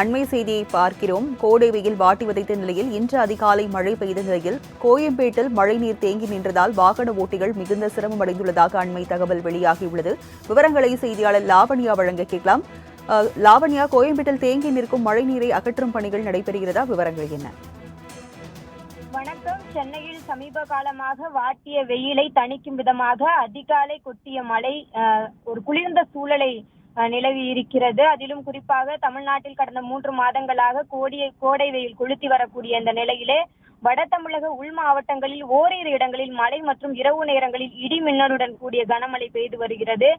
அண்மை செய்தியை பார்க்கிறோம். கோடை வெயில் வாட்டி வதைத்த நிலையில் இன்று அதிகாலை மழை பெய்த நிலையில் கோயம்பேட்டில் மழைநீர் தேங்கி நின்றதால் வாகன ஓட்டிகள் மிகுந்த சிரமம் அடைந்துள்ளதாக அண்மை தகவல் வெளியாகியுள்ளது. விவரங்களை செய்தியாளர் லாவண்யா வழங்க கேட்கலாம். லாவண்யா, கோயம்பேட்டில் தேங்கி நிற்கும் மழைநீரை அகற்றும் பணிகள் நடைபெறுகிறதா? விவரங்கள் என்ன? வணக்கம். சென்னையில் சமீப காலமாக வாட்டிய வெயிலை தணிக்கும் விதமாக அதிகாலை கொட்டிய மழை ஒரு குளிர்ந்த சூழலை நிலவி இருக்கிறது. அதிலும் குறிப்பாக தமிழ்நாட்டில் கடந்த 3 மாதங்களாக கோடை வெயில் கொளுத்தி வரக்கூடிய இந்த நிலையிலே வட தமிழக உள் மாவட்டங்களில் ஓரிரு இடங்களில் மழை மற்றும் இரவு நேரங்களில் இடி மின்னலுடன் கூடிய கனமழை பெய்து வருகிறது.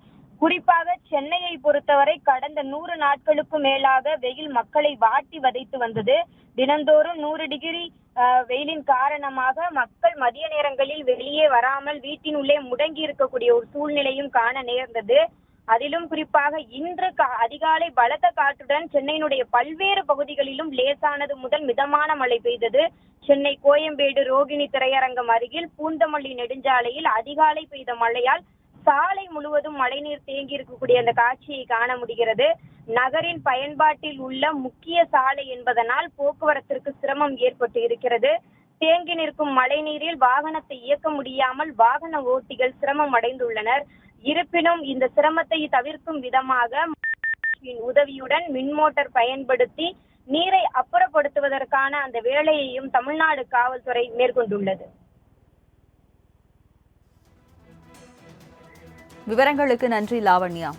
குறிப்பாக சென்னையை பொறுத்தவரை கடந்த 100 நாட்களுக்கும் மேலாக வெயில் மக்களை வாட்டி வதைத்து வந்தது. தினந்தோறும் 100 டிகிரி வெயிலின் காரணமாக மக்கள் மதிய நேரங்களில் வெளியே வராமல் வீட்டின் உள்ளே முடங்கி இருக்கக்கூடிய ஒரு சூழ்நிலையும் காண நேர்ந்தது. அதிலும் குறிப்பாக இன்று அதிகாலை பலத்த காற்றுடன் சென்னையினுடைய பல்வேறு பகுதிகளிலும் லேசானது முதல் மிதமான மழை பெய்தது. சென்னை கோயம்பேடு ரோகிணி திரையரங்கம் அருகில் பூந்தமல்லி நெடுஞ்சாலையில் அதிகாலை பெய்த மழையால் சாலை முழுவதும் மழைநீர் தேங்கி இருக்கக்கூடிய அந்த காட்சியை காண முடிகிறது. நகரின் பயன்பாட்டில் உள்ள முக்கிய சாலை என்பதனால் போக்குவரத்திற்கு சிரமம் ஏற்பட்டு இருக்கிறது. தேங்கி நிற்கும் மழைநீரில் வாகனத்தை இயக்க முடியாமல் வாகன ஓட்டிகள் சிரமம் அடைந்துள்ளனர். இருப்பினும் இந்த சிரமத்தை தவிர்க்கும் விதமாக உதவியுடன் மின்மோட்டார் பயன்படுத்தி நீரை அப்புறப்படுத்துவதற்கான அந்த வேலையையும் தமிழ்நாடு காவல்துறை மேற்கொண்டுள்ளது. விவரங்களுக்கு நன்றி லாவண்யா.